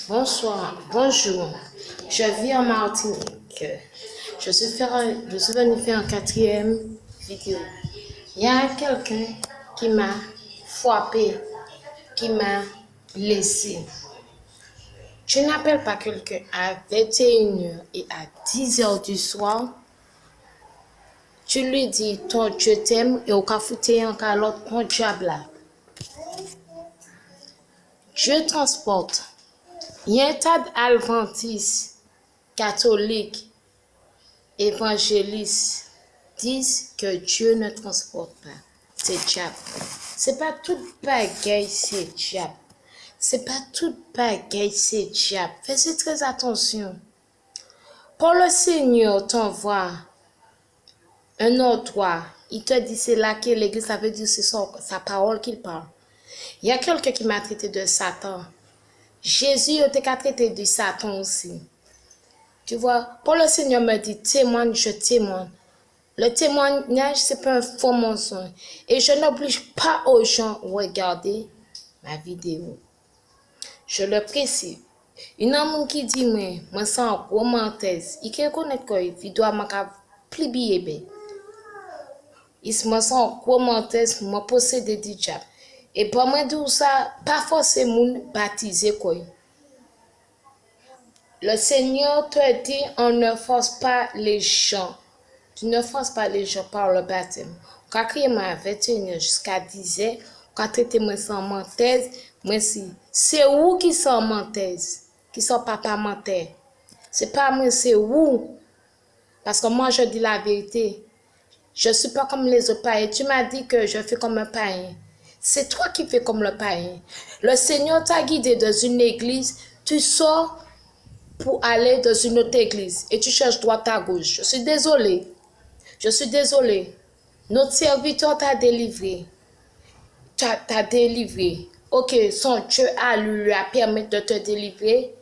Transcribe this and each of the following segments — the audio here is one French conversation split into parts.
Bonsoir, bonjour. Je vis en Martinique. Je suis venu faire un quatrième vidéo. Il y a quelqu'un qui m'a frappé, qui m'a blessé. Tu n'appelles pas quelqu'un à 21h et à 10h du soir. Tu lui dis ton Dieu t'aime et au cas où tu es encore l'autre ton diable là. Dieu transporte. Il y a un tas d'adventistes, catholiques, évangélistes disent que Dieu ne transporte pas. C'est diable. C'est pas toute bagaille, c'est diable. C'est pas toute bagaille, c'est diable. Faites très attention. Pour le Seigneur t'envoie un ordre. Il te dit c'est là que l'église, ça veut dire c'est sa parole qu'il parle. Il y a quelqu'un qui m'a traité de Satan. Jésus a été traité de Satan aussi. Tu vois, pour le Seigneur me dit, témoigne, je témoigne. Le témoignage, c'est pas un faux mensonge. Et je n'oblige pas aux gens à regarder ma vidéo. Je le précise. Une homme qui dit, moi, sans romantaise, il peut connaître que la vidéo m'a plié. Il se sent romantaise, moi possède des diables. Et pour moi, tout ça, pas forcément baptisé quoi. Le Seigneur te dit, on ne force pas les gens. Tu ne forces pas les gens par le baptême. Quand crier ma 21h jusqu'à 10h, quand traiter moi sans menteuse, moi si. C'est où qui sont menteuse, qui sont papa menteur. C'est pas moi, c'est où. Parce que moi, je dis la vérité. Je ne suis pas comme les autres païens. Tu m'as dit que je fais comme un païen. C'est toi qui fais comme le païen. Le Seigneur t'a guidé dans une église, tu sors pour aller dans une autre église et tu cherches droite à gauche. Je suis désolée. Je suis désolée. Notre serviteur t'a délivré. T'a délivré. Ok, son Dieu lui a permis de te délivrer.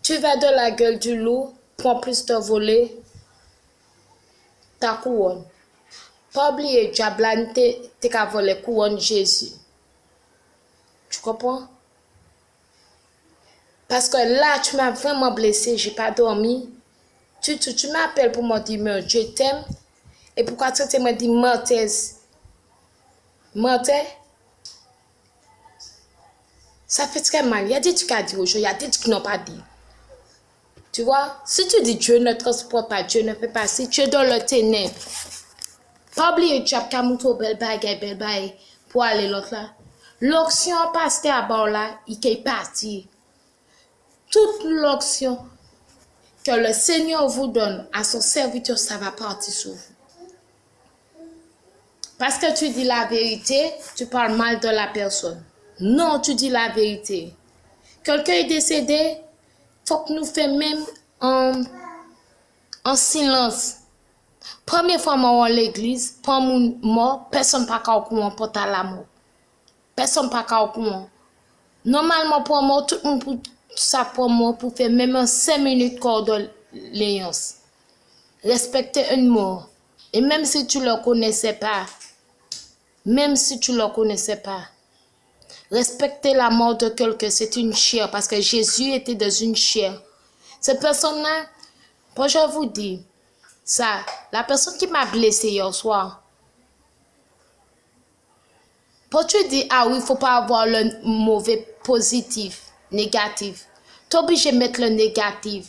Tu vas dans la gueule du loup pour plus te voler ta couronne. Pas oublier, diable, t'es qu'à voler couronne Jésus. Tu comprends? Parce que là, tu m'as vraiment blessé, j'ai pas dormi. Tu m'appelles pour me dire, mais je t'aime. Et pourquoi tu me dis menteuse? Menteur? Ça fait très mal. Il y a des trucs à dire aux gens, il y a des trucs qui n'ont pas dit. Tu vois? Si tu dis Dieu ne transporte pas, Dieu ne fait pas, si tu es dans le ténèbre, pas oublier diable qui a monté belle bagaille pour aller l'autre là. L'onction passée à bord là, il est parti. Toute l'onction que le Seigneur vous donne à son serviteur, ça va partir sur vous. Parce que tu dis la vérité, tu parles mal de la personne. Non, tu dis la vérité. Quelqu'un est décédé, faut que nous fassions même en silence. Première fois moi à l'église, pour mon mort, personne pas au courant pour ta l'amour. Personne pas au courant. Normalement pour moi, tout le monde pour ça pour moi pour faire même 5 minutes condoléances. Respecter un mort. Et même si tu le connaissais pas, respecter la mort de quelqu'un, c'est une chair parce que Jésus était dans une chair. Cette personne-là, pour je vous dis, ça, la personne qui m'a blessé hier soir, pour tu dire, ah oui, il ne faut pas avoir le mauvais positif, négatif. Tu es obligé de mettre le négatif.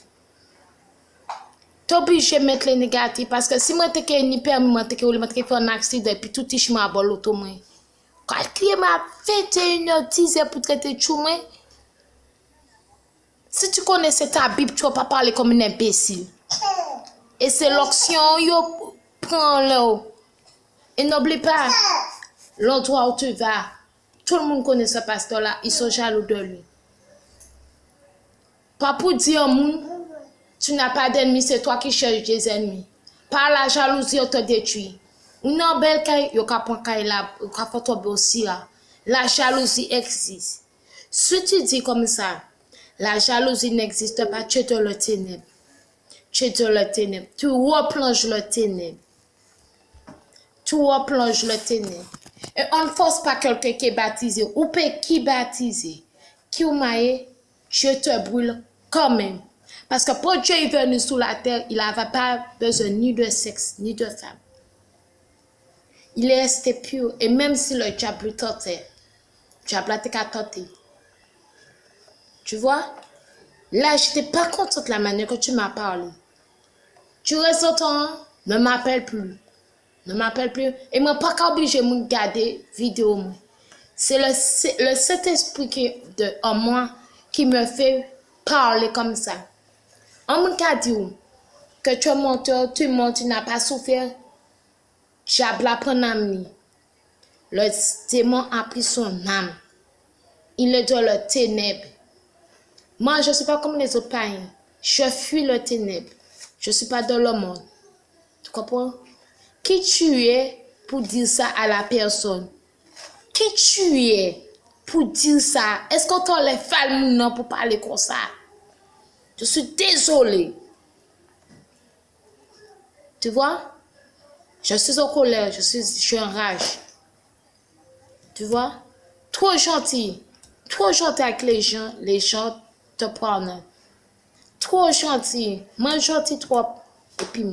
Tu es obligé de mettre le négatif parce que si moi, je suis ni permis, je fait un accident et puis tout est chemin à bord l'auto. Quand il m'a fait 21h10 pour traiter tout, si tu connaissais ta Bible, tu ne vas pas parler comme un imbécile. Et c'est l'option, prends-le. Et n'oublie pas, l'endroit où tu vas, tout le monde connaît ce pasteur-là, ils sont jaloux de lui. Pas pour dire au monde, tu n'as pas d'ennemis, c'est toi qui cherches des ennemis. Par la jalousie, on te détruit. Une belle caille, il y a tomber aussi là. La jalousie existe. Si tu dis comme ça, la jalousie n'existe pas, tu es dans le ténèbre. Tu es dans le ténèbre. Tu replonges le ténèbre. Et on ne force pas quelqu'un qui est baptisé. Ou qui est baptisé. Qui ou maïe, je te brûle quand même. Parce que pour Dieu est venu sur la terre, il n'avait pas besoin ni de sexe, ni de femme. Il est resté pur. Et même si le diable le tentait, le diable a été tenté. Tu vois? Là, je n'étais pas contente de la manière que tu m'as parlé. Tu restes autant, ne m'appelle plus. Ne m'appelle plus. Et moi, pas qu'obligé de me garder vidéo. C'est le Saint-Esprit en moi qui me fait parler comme ça. On m'a dit que tu es menteur, tu n'as pas souffert. Diable a pris âme. Le démon a pris son âme. Il est dans le ténèbre. Moi, je ne suis pas comme les autres païens. Je fuis le ténèbre. Je ne suis pas dans le monde. Tu comprends? Qui tu es pour dire ça à la personne? Qui tu es pour dire ça? Est-ce qu'on t'a les femmes pour parler comme ça? Je suis désolée. Tu vois? Je suis en colère, je suis en rage. Tu vois? Trop gentil avec les gens te prennent. Trop gentil. Moi gentil trop. Et puis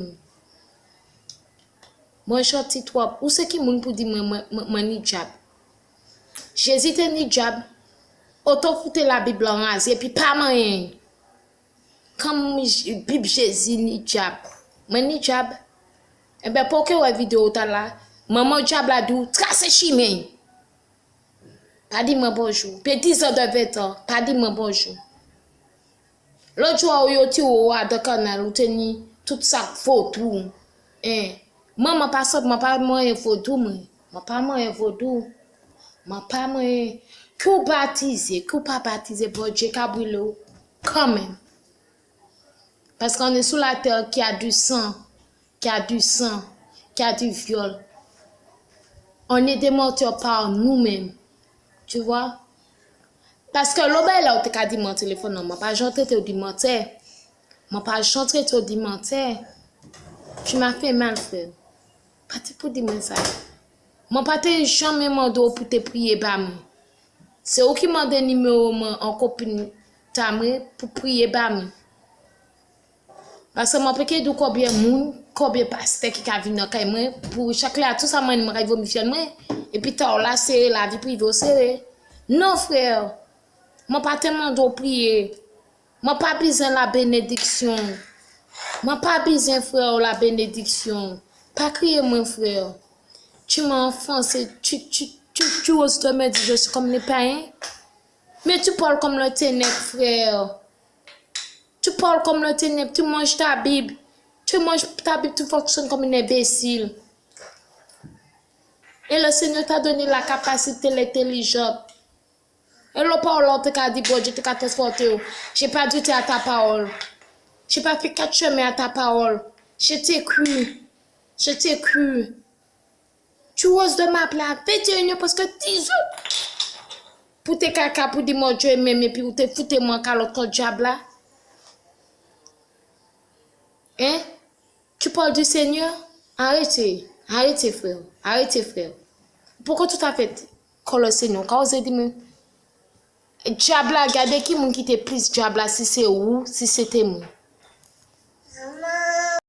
moi gentil trop. Où c'est qui m'a pour dire moi ni diable? J'hésite ni diable. Autant foutre la Bible en rase et puis pas rien. Comme Bible Jésus ni diable. Moi ni diable. Eh bien, pour que la vidéo ta là, maman diable a dit, trace chimé. Pas dit moi bonjour. Petit ans de 20 ans, pas dit moi bonjour. L'autre jour, yo ti ou à de canal, ou teni tout ça photo. Maman pas ça, moi pas moi photo moi. Moi pas moi photo. Moi pas moi que baptiser, que pas baptiser pour Dieu Cabrilo quand même. Parce qu'on est sous la terre qui a du sang. Qui a du viol. On est des menteurs par nous-mêmes. Tu vois? Parce que l'obé là, on t'a dit mon téléphone, non, moi pas chanté te dit menteur. Moi pas chanté te dit menteur. Tu m'as fait mal, frère. Pas pour dire ça. Moi pas te jamais demandé pour te prier par moi. C'est eux qui m'ont donné numéro en copine pour prier par moi. Parce que moi peux que combien moun combien pasteur qui a venu dans moi pour chaque là tout ça moi me rêve me faire moi et puis tard là c'est la vie privée c'est non frère moi pas tellement de prier moi pas besoin la bénédiction moi pas besoin frère la bénédiction pas crier mon frère tu m'as enfoncé tu oses te me dire je suis comme les païens mais tu parles comme le ténèbre frère. Tu parles comme le ténèbre, tu manges ta Bible. Tu manges ta Bible, tu fonctionnes comme un imbécile. Et le Seigneur t'a donné la capacité, l'intelligence. Et le parole, tu as dit, bon Dieu, tu as transporté. Je n'ai pas douté à ta parole. Je n'ai pas fait 4 chemins à ta parole. Je t'ai cru. Je t'ai cru. Tu oses de m'appeler à 21 parce que 10 ans. Pour tes caca, pour dire mon Dieu, même, et puis pour te foutre moi qu'à l'autre diable là. Hein? Tu parles du Seigneur? Arrêtez. Arrêtez, frère. Arrêtez, frère. Pourquoi tout à fait? Quand le Seigneur, quand vous dit, diable, regardez qui m'a quitté plus diable si c'est où, si c'était moi.